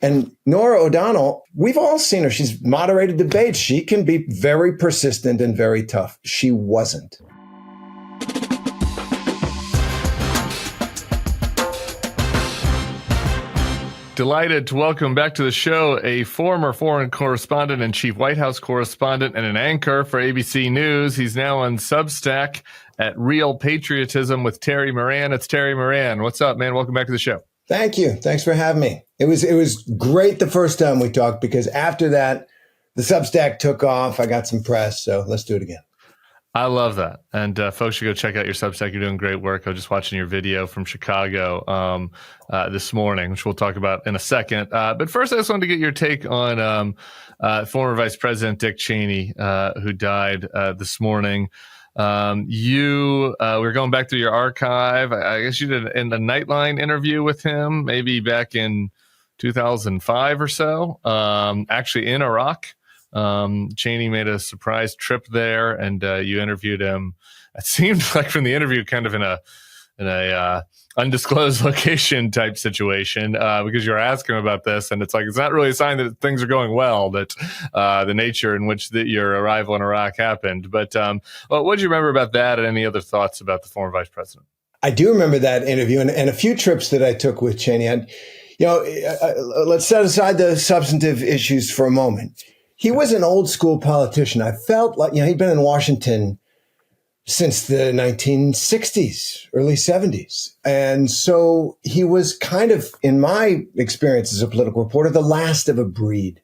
And Norah O'Donnell, we've all seen her. She's moderated debates. She can be very persistent and very tough. She wasn't. Delighted to welcome back to the show a former foreign correspondent and chief White House correspondent and an anchor for ABC News. He's now on Substack at Real Patriotism with Terry Moran. It's Terry Moran. What's up, man? Welcome back to the show. Thank you. Thanks for having me. It was great the first time we talked because after that, the Substack took off. I got some press, so let's do it again. I love that. And folks should go check out your Substack. You're doing great work. I was just watching your video from Chicago this morning, which we'll talk about in a second. But first, I just wanted to get your take on former Vice President Dick Cheney, who died this morning. We're going back through your archive. I guess you did in the Nightline interview with him, maybe back in 2005 or so, actually in Iraq. Cheney made a surprise trip there, and you interviewed him. It seemed like from the interview, kind of in a undisclosed location type situation, because you're asking him about this, and it's like it's not really a sign that things are going well. That the nature in which your arrival in Iraq happened. But what do you remember about that, and any other thoughts about the former vice president? I do remember that interview and a few trips that I took with Cheney. And let's set aside the substantive issues for a moment. He was an old school politician. I felt like, he'd been in Washington since the 1960s, early 70s. And so he was kind of, in my experience as a political reporter, the last of a breed,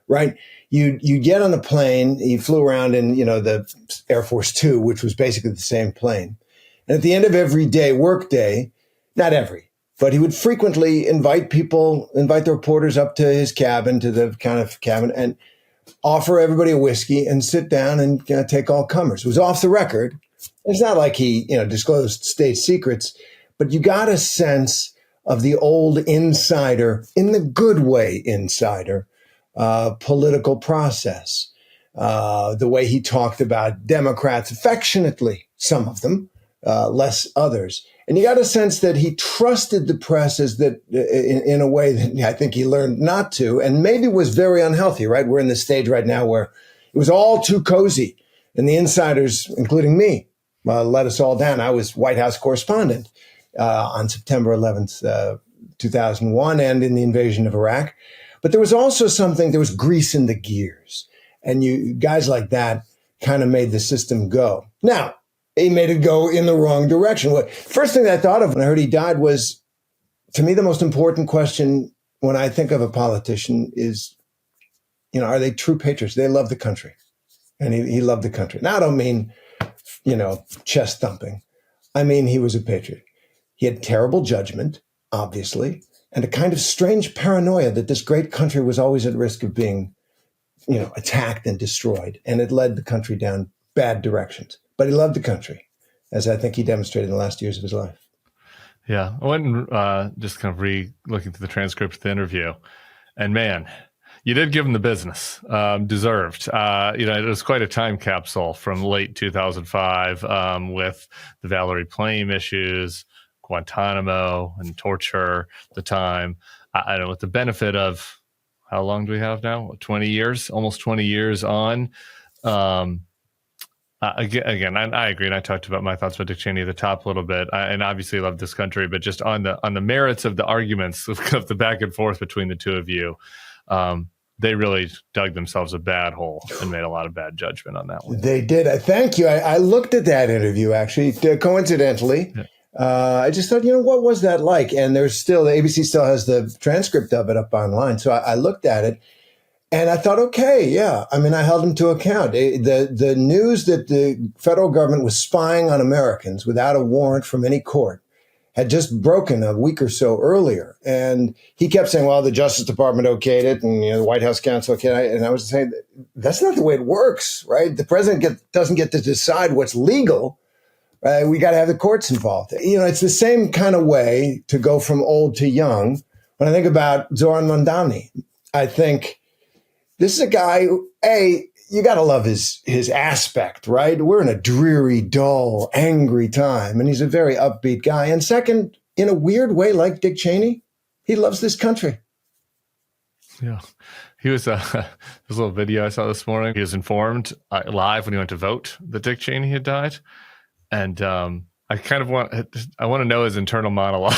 right? You get on a plane, he flew around in, the Air Force Two, which was basically the same plane. And at the end of every work day, not every, but he would frequently invite the reporters up to his cabin, to the kind of cabin, and offer everybody a whiskey and sit down and take all comers. It was off the record. It's not like he, disclosed state secrets, but you got a sense of the old insider, in the good way insider, political process. The way he talked about Democrats affectionately, some of them, less others. And you got a sense that he trusted the press in a way that I think he learned not to, and maybe was very unhealthy, right? We're in this stage right now where it was all too cozy, and the insiders, including me, let us all down. I was White House correspondent on September 11th, 2001, and in the invasion of Iraq. But there was also there was grease in the gears. And guys like that kind of made the system go. Now, he made it go in the wrong direction. First thing that I thought of when I heard he died was, to me, the most important question when I think of a politician is, are they true patriots? They love the country. And he loved the country. Now, I don't mean, chest thumping. I mean, he was a patriot. He had terrible judgment, obviously, and a kind of strange paranoia that this great country was always at risk of being, attacked and destroyed. And it led the country down bad directions. But he loved the country, as I think he demonstrated in the last years of his life. Yeah. I went and just kind of looking through the transcript of the interview. And man, you did give him the business, deserved. It was quite a time capsule from late 2005 with the Valerie Plame issues, Guantanamo and torture at the time. I don't know, with the benefit of, how long do we have now? 20 years, almost 20 years on. Again, I agree, and I talked about my thoughts about Dick Cheney at the top a little bit, and obviously love this country, but just on the merits of the arguments of the back and forth between the two of you, they really dug themselves a bad hole and made a lot of bad judgment on that one. They did. Thank you. I looked at that interview, actually, coincidentally. Yeah. I just thought, what was that like? And the ABC still has the transcript of it up online. So I looked at it. And I thought, okay, yeah. I mean, I held him to account. The news that the federal government was spying on Americans without a warrant from any court had just broken a week or so earlier. And he kept saying, well, the Justice Department okayed it and the White House counsel okayed it. And I was saying, that's not the way it works, right? The president doesn't get to decide what's legal. We got to have the courts involved. It's the same kind of way to go from old to young. When I think about Zoran Mandani, I think, this is a guy who, you got to love his aspect, right? We're in a dreary, dull, angry time, and he's a very upbeat guy. And second, in a weird way, like Dick Cheney, he loves this country. Yeah. He was, this little video I saw this morning, he was informed live when he went to vote that Dick Cheney had died. And I kind of I want to know his internal monologue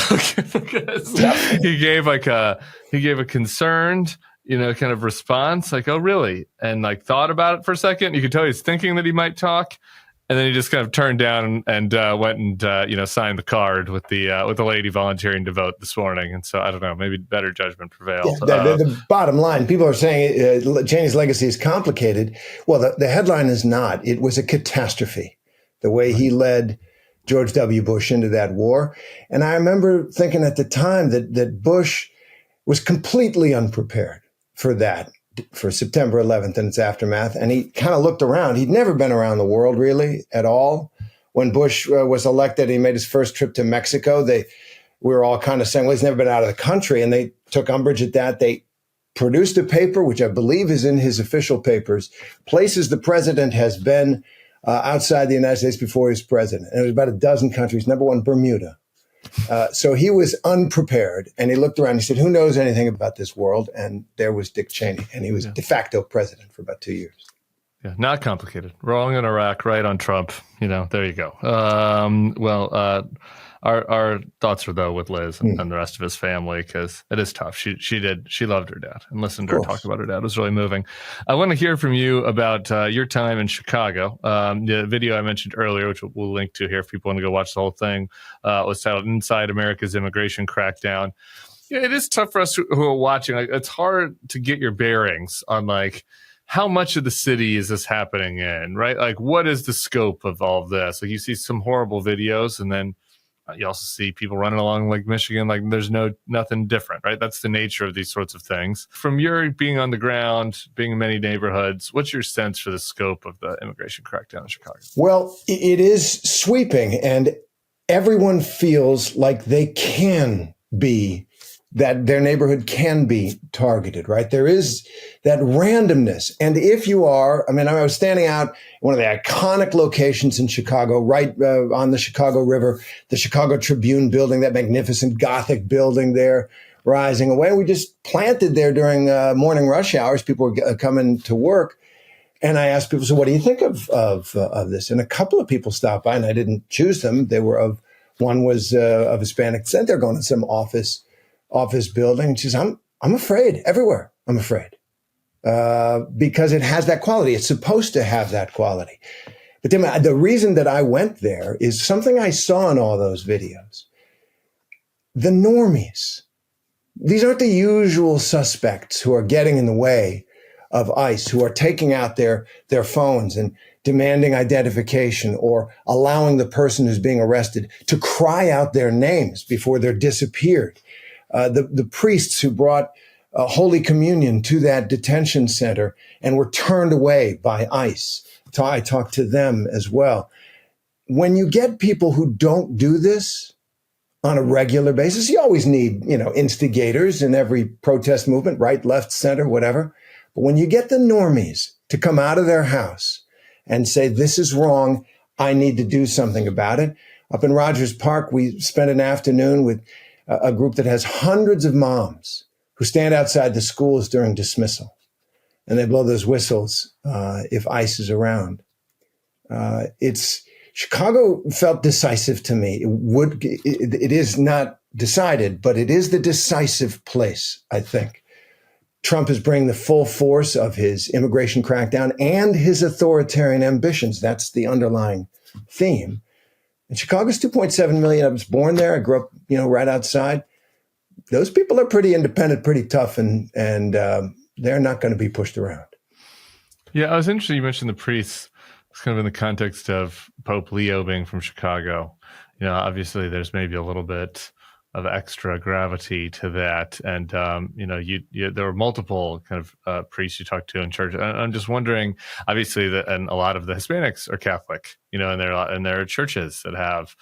because he gave a concerned, kind of response, like, "Oh, really?" And like thought about it for a second. You could tell he's thinking that he might talk. And then he just kind of turned down and went and signed the card with the lady volunteering to vote this morning. And so I don't know, maybe better judgment prevailed. Yeah, the bottom line, people are saying Cheney's legacy is complicated. Well, the headline is not. It was a catastrophe, the way he led George W. Bush into that war. And I remember thinking at the time that Bush was completely unprepared for that, for September 11th and its aftermath. And he kind of looked around. He'd never been around the world really at all. When Bush was elected, he made his first trip to Mexico. We were all kind of saying, well, he's never been out of the country. And they took umbrage at that. They produced a paper, which I believe is in his official papers, places the president has been outside the United States before he was president. And it was about a dozen countries. Number one, Bermuda. So he was unprepared, and he looked around. He said, who knows anything about this world? And there was Dick Cheney, and he was de facto president for about 2 years. Yeah, not complicated. Wrong on Iraq, right on Trump. There you go. Our thoughts are though with Liz and the rest of his family, because it is tough. She loved her dad, and listening to her talk about her dad was really moving. I want to hear from you about your time in Chicago. The video I mentioned earlier, which we'll link to here if people want to go watch the whole thing, was titled "Inside America's Immigration Crackdown." Yeah, it is tough for us who are watching. Like, it's hard to get your bearings on like how much of the city is this happening in, right? Like, what is the scope of all of this? Like, you see some horrible videos, and then you also see people running along Lake Michigan like there's nothing different, right? That's the nature of these sorts of things. From your being on the ground, being in many neighborhoods, what's your sense for the scope of the immigration crackdown in Chicago? Well, it is sweeping, and everyone feels like they can be, that their neighborhood can be targeted, right? There is that randomness. And if you are, I was standing out one of the iconic locations in Chicago, right on the Chicago River, the Chicago Tribune building, that magnificent Gothic building there rising away. We just planted there during morning rush hours. People were coming to work. And I asked people, so what do you think of this? And a couple of people stopped by, and I didn't choose them. One was of Hispanic descent. They're going to some office building. And she says, I'm afraid everywhere. I'm afraid. Because it has that quality. It's supposed to have that quality. But then the reason that I went there is something I saw in all those videos. The normies. These aren't the usual suspects who are getting in the way of ICE, who are taking out their phones and demanding identification or allowing the person who's being arrested to cry out their names before they're disappeared. The priests who brought Holy Communion to that detention center and were turned away by ICE. I talked to them as well. When you get people who don't do this on a regular basis, you always need, instigators in every protest movement, right, left, center, whatever. But when you get the normies to come out of their house and say, this is wrong, I need to do something about it. Up in Rogers Park, we spent an afternoon with a group that has hundreds of moms who stand outside the schools during dismissal, and they blow those whistles if ICE is around. Chicago felt decisive to me. It is not decided, but it is the decisive place, I think. Trump is bringing the full force of his immigration crackdown and his authoritarian ambitions. That's the underlying theme. And Chicago's 2.7 million. I was born there. I grew up, right outside. Those people are pretty independent, pretty tough, and they're not going to be pushed around. Yeah, I was interested. You mentioned the priests. It's kind of in the context of Pope Leo being from Chicago. Obviously there's maybe a little bit of extra gravity to that. And, there were multiple kind of priests you talked to in church. I'm just wondering, obviously, and a lot of the Hispanics are Catholic, and there are churches that have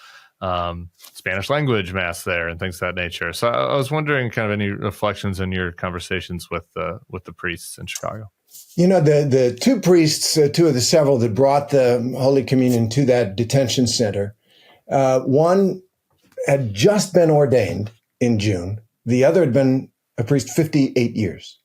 Spanish language mass there and things of that nature. So I was wondering kind of any reflections in your conversations with the priests in Chicago. The two priests, two of the several that brought the Holy Communion to that detention center, one had just been ordained in June. The other had been a priest 58 years.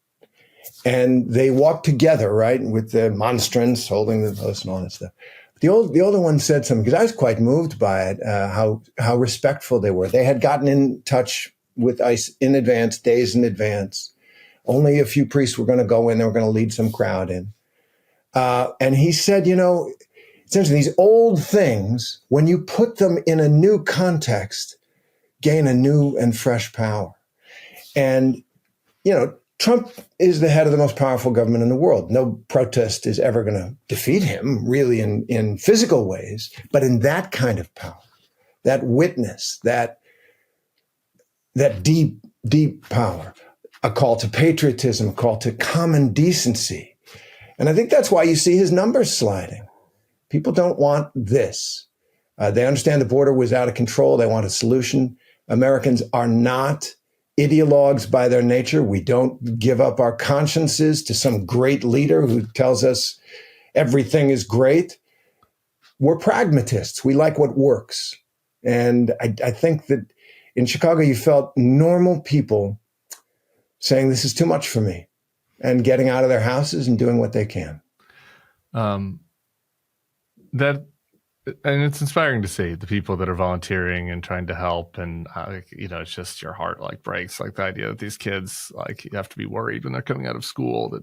And they walked together, right, with the monstrance holding the post and all that stuff. The older one said something, because I was quite moved by it, how respectful they were. They had gotten in touch with ICE in advance, days in advance. Only a few priests were going to go in. They were going to lead some crowd in. And he said, essentially these old things, when you put them in a new context, gain a new and fresh power. And, Trump is the head of the most powerful government in the world. No protest is ever going to defeat him, really, in physical ways, but in that kind of power, that witness, that deep, deep power, a call to patriotism, a call to common decency. And I think that's why you see his numbers sliding. People don't want this. They understand the border was out of control. They want a solution. Americans are not ideologues by their nature. We don't give up our consciences to some great leader who tells us everything is great. We're pragmatists. We like what works. And I think that in Chicago, you felt normal people saying, this is too much for me, and getting out of their houses and doing what they can. And it's inspiring to see the people that are volunteering and trying to help. And, it's just your heart breaks, the idea that these kids, you have to be worried when they're coming out of school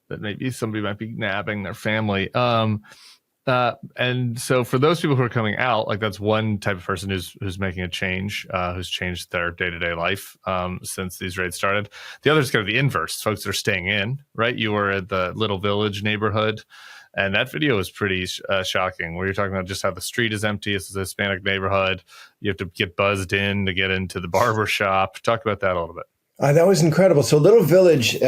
that maybe somebody might be nabbing their family. And so for those people who are coming out, that's one type of person who's making a change, who's changed their day-to-day life since these raids started. The other is kind of the inverse. Folks that are staying in, right? You were at the Little Village neighborhood, and that video was pretty shocking, where you're talking about just how the street is empty. It's a Hispanic neighborhood. You have to get buzzed in to get into the barber shop. Talk about that a little bit. That was incredible. So Little Village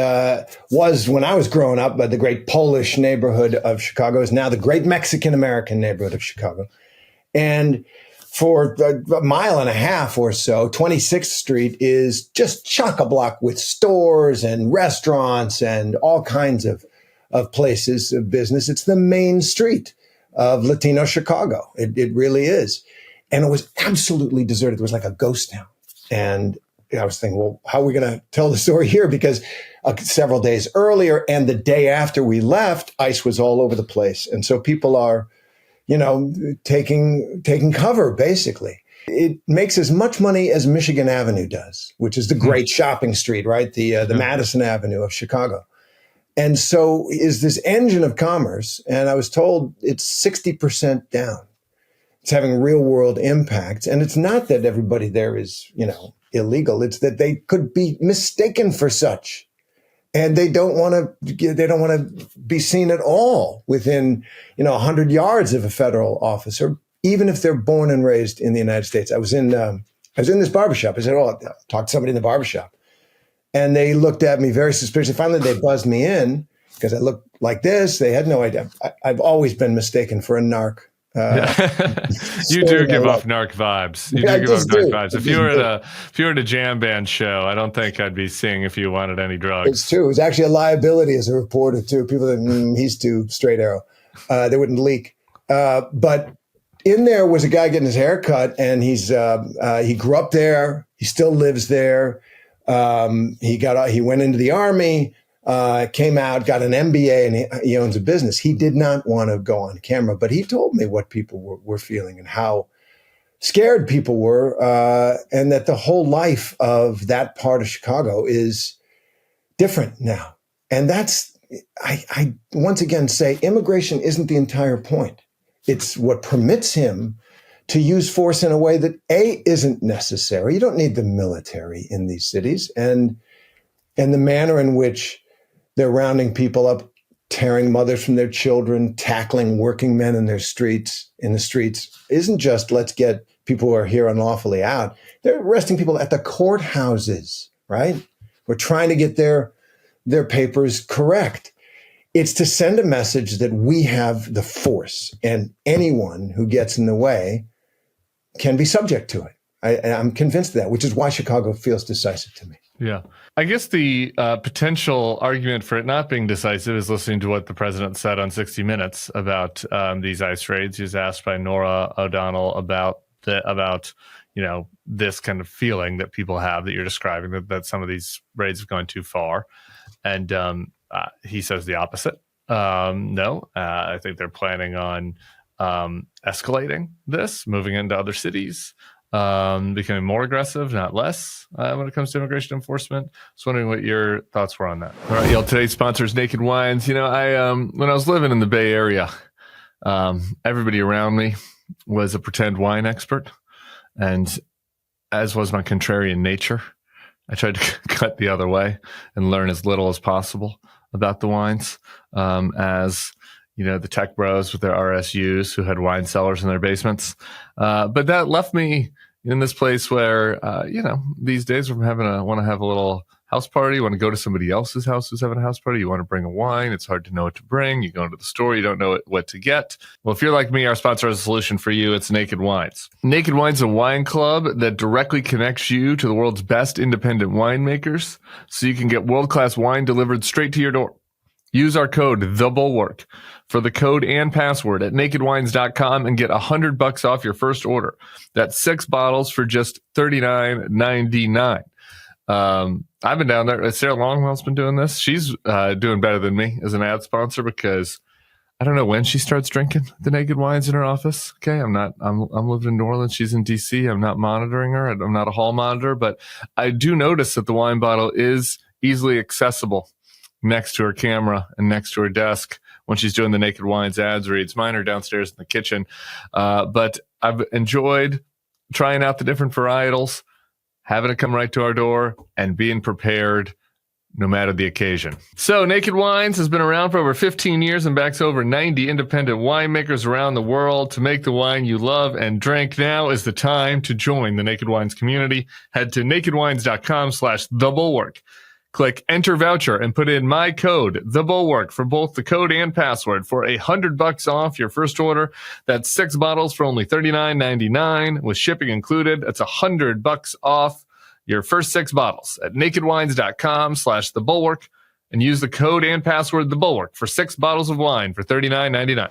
was, when I was growing up, the great Polish neighborhood of Chicago. Is now the great Mexican-American neighborhood of Chicago. And for a mile and a half or so, 26th Street is just chock-a-block with stores and restaurants and all kinds of places of business. It's the main street of Latino Chicago. It really is. And it was absolutely deserted. It was like a ghost town. And I was thinking, well, how are we going to tell the story here? Because several days earlier and the day after we left, ICE was all over the place. And so people are, taking cover, basically. It makes as much money as Michigan Avenue does, which is the great shopping street, right? The Madison Avenue of Chicago. And so is this engine of commerce. And I was told it's 60% down. It's having real world impacts. And it's not that everybody there is, illegal. It's that they could be mistaken for such. And they don't want to be seen at all within, 100 yards of a federal officer, even if they're born and raised in the United States. I was in this barbershop. I said, I'll talk to somebody in the barbershop. And they looked at me very suspiciously. Finally, they buzzed me in because I looked like this. They had no idea. I've always been mistaken for a narc. You do give off narc vibes. You do give off narc vibes. If you were at a jam band show, I don't think I'd be seeing if you wanted any drugs. It's true. It was actually a liability as a reporter too. People that he's too straight arrow. They wouldn't leak. But in there was a guy getting his hair cut, and he grew up there. He still lives there. He went into the Army. Came out, got an MBA, and he owns a business. He did not want to go on camera, but he told me what people were feeling and how scared people were, and that the whole life of that part of Chicago is different now. And I once again say, immigration isn't the entire point. It's what permits him to use force in a way that isn't necessary. You don't need the military in these cities, and the manner in which they're rounding people up, tearing mothers from their children, tackling working men in the streets isn't just let's get people who are here unlawfully out. They're arresting people at the courthouses, right? We're trying to get their papers correct. It's to send a message that we have the force, and anyone who gets in the way can be subject to it. I'm convinced of that, which is why Chicago feels decisive to me. Yeah. I guess the potential argument for it not being decisive is listening to what the president said on 60 Minutes about these ICE raids. He was asked by Norah O'Donnell about this kind of feeling that people have that you're describing, that some of these raids have gone too far. And he says the opposite. No, I think they're planning on escalating this, moving into other cities, becoming more aggressive, not less, when it comes to immigration enforcement. Just wondering what your thoughts were on that. All right, y'all. Today's sponsor is Naked Wines. You know, when I was living in the Bay Area, everybody around me was a pretend wine expert, and as was my contrarian nature, I tried to cut the other way and learn as little as possible about the wines, as you know, the tech bros with their RSUs who had wine cellars in their basements. But that left me in this place where, you know, these days we're want to have a little house party. You want to go to somebody else's house who's having a house party. You want to bring a wine. It's hard to know what to bring. You go into the store. You don't know what to get. Well, if you're like me, our sponsor has a solution for you. It's Naked Wines. Naked Wines is a wine club that directly connects you to the world's best independent winemakers so you can get world-class wine delivered straight to your door. Use our code THEBULWARK for the code and password at nakedwines.com and get $100 off your first order. That's 6 bottles for just $39.99. I've been down there. Sarah Longwell's been doing this. She's doing better than me as an ad sponsor because I don't know when she starts drinking the Naked Wines in her office. Okay, I'm living in New Orleans. She's in DC. I'm not monitoring her. I'm not a hall monitor, but I do notice that the wine bottle is easily accessible next to her camera and next to her desk when she's doing the Naked Wines ads reads. Mine are downstairs in the kitchen. But I've enjoyed trying out the different varietals, having it come right to our door, and being prepared no matter the occasion. So Naked Wines has been around for over 15 years and backs over 90 independent winemakers around the world to make the wine you love and drink. Now is the time to join the Naked Wines community. Head to nakedwines.com/thebulwark. Click enter voucher and put in my code, THEBULWARK, for both the code and password for $100 off your first order. That's 6 bottles for only $39.99 with shipping included. That's $100 off your first 6 bottles at nakedwines.com/thebulwark and use the code and password THEBULWARK for 6 bottles of wine for $39.99.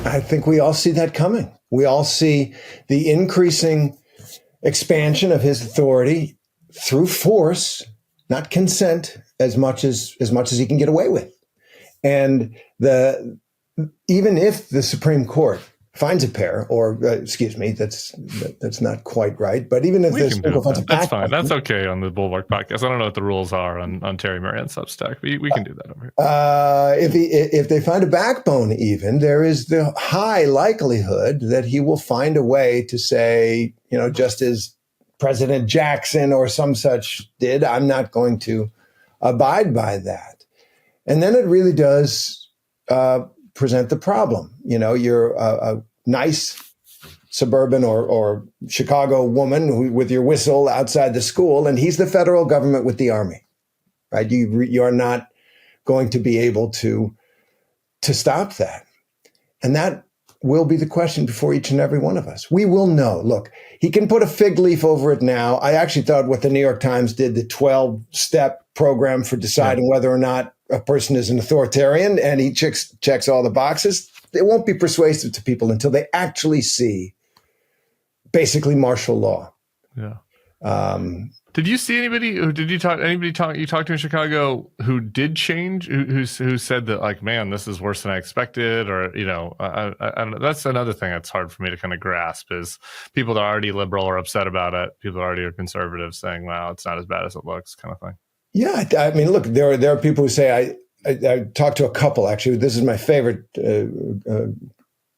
I think we all see that coming. We all see the increasing expansion of his authority through force, not consent, as much as he can get away with. And even if the Supreme Court finds a pair, or excuse me, that's not quite right. But even if the Supreme Court finds a pair, that's fine. That's okay on the Bulwark podcast. I don't know what the rules are on Terry Moran's Substack. We can do that over here. If they find a backbone, even there is the high likelihood that he will find a way to say, you know, just as President Jackson or some such did, I'm not going to abide by that. And then it really does present the problem. You know, you're a nice suburban or Chicago woman with your whistle outside the school, and he's the federal government with the army, right? You are not going to be able to stop that. And that will be the question before each and every one of us. We will know. Look, he can put a fig leaf over it now. I actually thought what the New York Times did, the 12-step program for deciding whether or not a person is an authoritarian, and he checks all the boxes, it won't be persuasive to people until they actually see basically martial law. Yeah. Did you see anybody you talked to in Chicago who did change, who said that, like, man, this is worse than I expected, or, you know, I don't know. That's another thing that's hard for me to kind of grasp, is people that are already liberal or upset about it, people that already are conservative saying, wow, it's not as bad as it looks, kind of thing. Yeah, I mean, look, there are people who say, I talked to a couple, actually. This is my favorite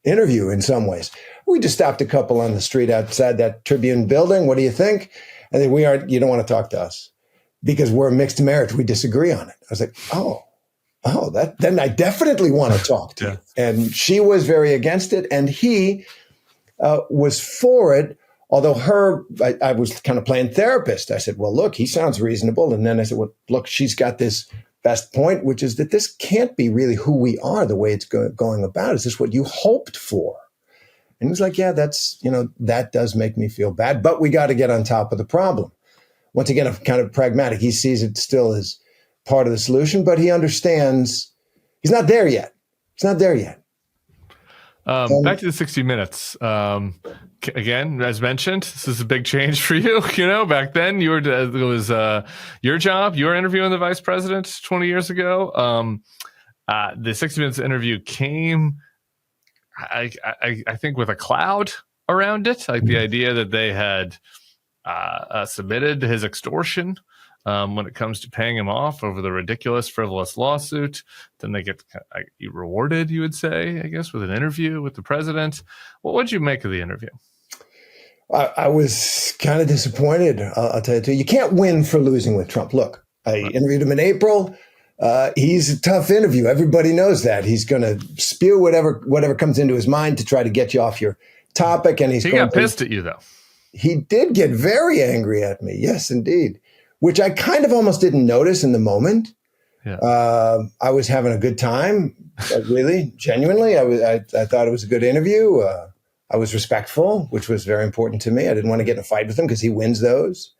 interview in some ways. We just stopped a couple on the street outside that Tribune building. What do you think? And then you don't want to talk to us because we're a mixed marriage. We disagree on it. I was like, then I definitely want to talk to you. And she was very against it. And he was for it. Although I was kind of playing therapist. I said, well, look, he sounds reasonable. And then I said, well, look, she's got this best point, which is that this can't be really who we are the way it's going about. Is this what you hoped for? And he was like, yeah, that does make me feel bad, but we got to get on top of the problem. Once again, I'm kind of pragmatic. He sees it still as part of the solution, but he understands he's not there yet. It's not there yet. Back to the 60 Minutes. Again, as mentioned, this is a big change for you. Back then it was your job. You were interviewing the vice president 20 years ago. The 60 Minutes interview came, I think, with a cloud around it, like the idea that they had submitted his extortion when it comes to paying him off over the ridiculous, frivolous lawsuit. Then they get rewarded, you would say, I guess, with an interview with the president. What did you make of the interview? I was kind of disappointed. I'll tell you too. You can't win for losing with Trump. Look, I interviewed him in April. He's a tough interview. Everybody knows that. He's going to spew whatever comes into his mind to try to get you off your topic. And he got pissed at you, though. He did get very angry at me. Yes, indeed. Which I kind of almost didn't notice in the moment. Yeah. I was having a good time, really, genuinely. I thought it was a good interview. I was respectful, which was very important to me. I didn't want to get in a fight with him because he wins those.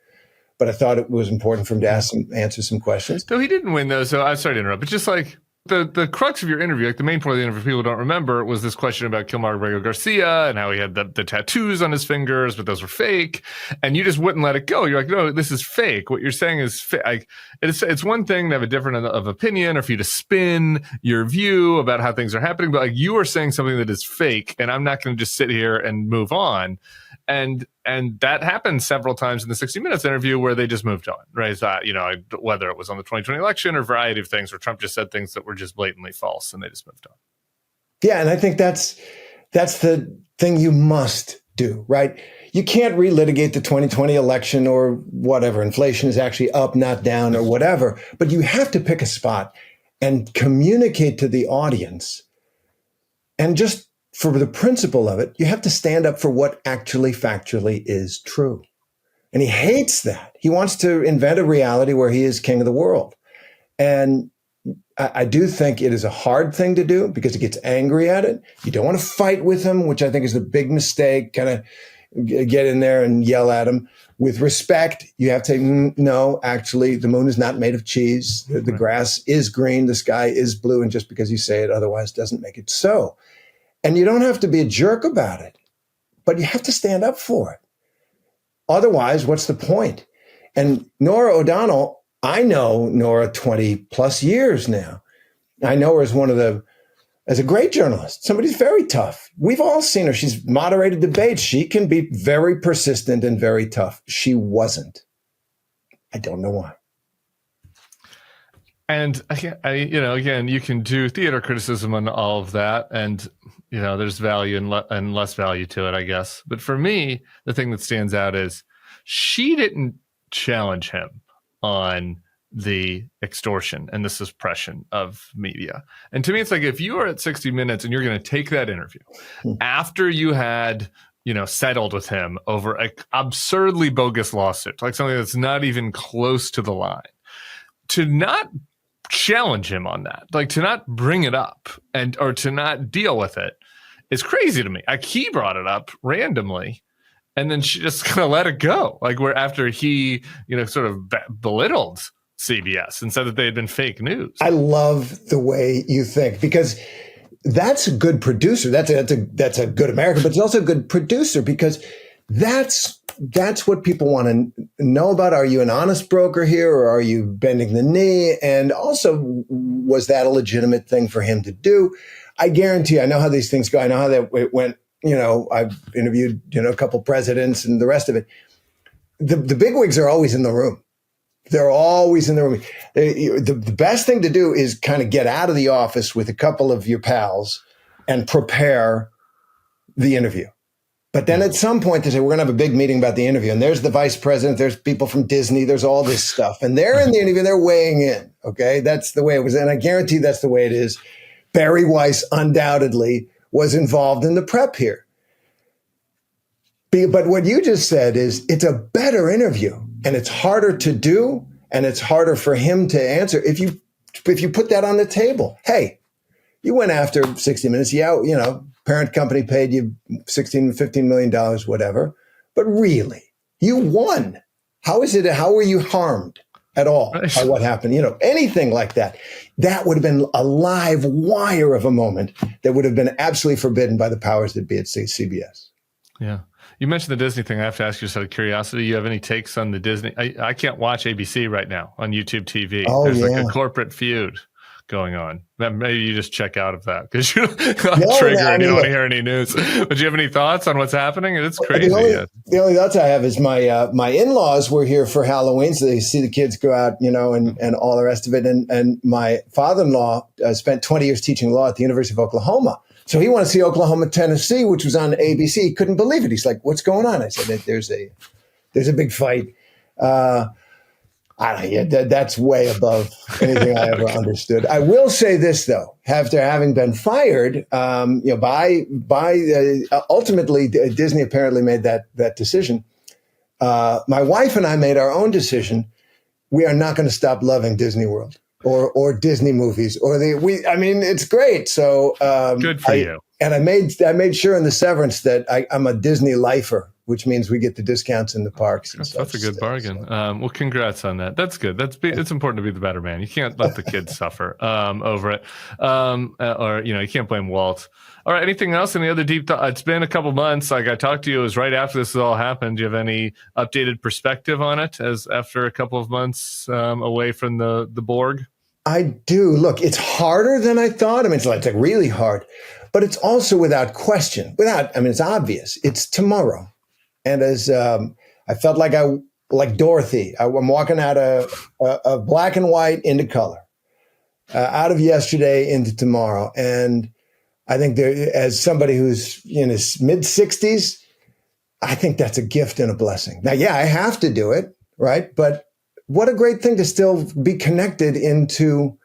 But I thought it was important for him to answer some questions. So he didn't win those, so I'm sorry to interrupt. But just like the crux of your interview, like the main part of the interview, people don't remember, was this question about Kilmar Garcia and how he had the tattoos on his fingers, but those were fake. And you just wouldn't let it go. You're like, no, this is fake. What you're saying is fake. Like, it's one thing to have a different of opinion or for you to spin your view about how things are happening. But like you are saying something that is fake, and I'm not going to just sit here and move on. And that happened several times in the 60 Minutes interview where they just moved on, right? So, whether it was on the 2020 election or a variety of things where Trump just said things that were just blatantly false and they just moved on. Yeah, and I think that's the thing you must do, right? You can't relitigate the 2020 election or whatever. Inflation is actually up, not down or whatever. But you have to pick a spot and communicate to the audience. And just for the principle of it, you have to stand up for what actually factually is true. And he hates that. He wants to invent a reality where he is king of the world. And I do think it is a hard thing to do because he gets angry at it. You don't want to fight with him, which I think is the big mistake, kind of get in there and yell at him. With respect, you have to say, no, actually, the moon is not made of cheese. The grass is green. The sky is blue. And just because you say it otherwise doesn't make it so. And you don't have to be a jerk about it, but you have to stand up for it. Otherwise, what's the point? And Norah O'Donnell, I know Norah 20 plus years now. I know her as a great journalist. Somebody's very tough. We've all seen her. She's moderated debates. She can be very persistent and very tough. She wasn't. I don't know why. And again, you can do theater criticism on all of that, and there's value and less value to it, I guess. But for me, the thing that stands out is she didn't challenge him on the extortion and the suppression of media. And to me, it's like if you are at 60 Minutes and you're going to take that interview after you had settled with him over an absurdly bogus lawsuit, like something that's not even close to the line, to not challenge him on that, like to not bring it up or to not deal with it is crazy to me. Like he brought it up randomly and then she just kind of let it go. Like where after he, sort of belittled CBS and said that they had been fake news. I love the way you think because that's a good producer. That's a good American, but it's also a good producer because that's what people want to know about. Are you an honest broker here or are you bending the knee? And also, was that a legitimate thing for him to do? I guarantee I know how these things go. I know how that went. I've interviewed, a couple presidents and the rest of it. The bigwigs are always in the room. They're always in the room. The best thing to do is kind of get out of the office with a couple of your pals and prepare the interview. But then at some point they say, we're going to have a big meeting about the interview. And there's the vice president. There's people from Disney. There's all this stuff. And they're in the interview. They're weighing in. Okay. That's the way it was. And I guarantee that's the way it is. Barry Weiss undoubtedly was involved in the prep here. But what you just said is it's a better interview and it's harder to do. And it's harder for him to answer. If you put that on the table, hey, you went after 60 Minutes. Yeah, parent company paid you $15 million, whatever. But really, you won. How were you harmed at all by what happened? Anything like that. that would have been a live wire of a moment that would have been absolutely forbidden by the powers that be at CBS. Yeah. You mentioned the Disney thing. I have to ask you just out of curiosity, you have any takes on the Disney? I can't watch ABC right now on YouTube TV. Oh, There's yeah. like a corporate feud going on. Maybe you just check out of that because you're No, triggered I and you mean, don't want look, to hear any news. But do you have any thoughts on what's happening? It's crazy. The only thoughts I have is my in-laws were here for Halloween, so they see the kids go out, and all the rest of it. And my father-in-law spent 20 years teaching law at the University of Oklahoma. So he wanted to see Oklahoma, Tennessee, which was on ABC. He couldn't believe it. He's like, "What's going on?" I said, "There's a big fight." That's way above anything I ever understood. I will say this though, after having been fired, ultimately Disney apparently made that decision. My wife and I made our own decision. We are not going to stop loving Disney World or Disney movies it's great. So good for you. And I made sure in the severance that I'm a Disney lifer, which means we get the discounts in the parks. And That's a good bargain. Well, congrats on that. That's good. It's important to be the better man. You can't let the kids suffer over it, you can't blame Walt. All right. Anything else? Any other deep thought? It's been a couple months. Like I talked to you, it was right after this all happened. Do you have any updated perspective on it as after a couple of months away from the Borg? I do. Look, it's harder than I thought. I mean, it's like really hard, but it's also without question. It's obvious. It's tomorrow. And as I felt like Dorothy, I'm walking out of black and white into color, out of yesterday into tomorrow. And I think as somebody who's in his mid 60s, I think that's a gift and a blessing. Now, yeah, I have to do it, right? But what a great thing to still be connected into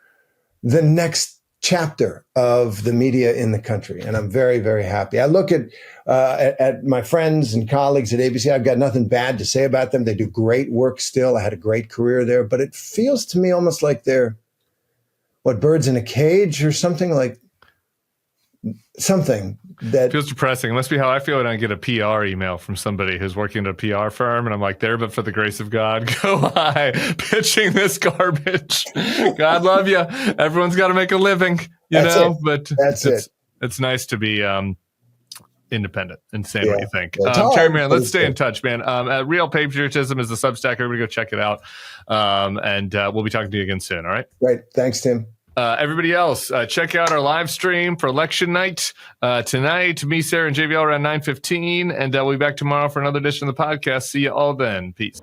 the next chapter of the media in the country. And I'm very, very happy. I look at my friends and colleagues at ABC. I've got nothing bad to say about them. They do great work still. I had a great career there, but it feels to me almost like they're birds in a cage or something that feels depressing. It must be how I feel when I get a PR email from somebody who's working at a PR firm, and I'm like, there, but for the grace of God, go I pitching this garbage. God love you. Everyone's got to make a living, but it's nice to be independent and saying what you think. Terry Moran, let's stay in touch, man. Real Patriotism is the Substack. Everybody go check it out. And we'll be talking to you again soon. All right. Great. Thanks, Tim. Everybody else, check out our live stream for election night tonight. Me, Sarah, and JVL around 9:15, and we'll be back tomorrow for another edition of the podcast. See you all then. Peace.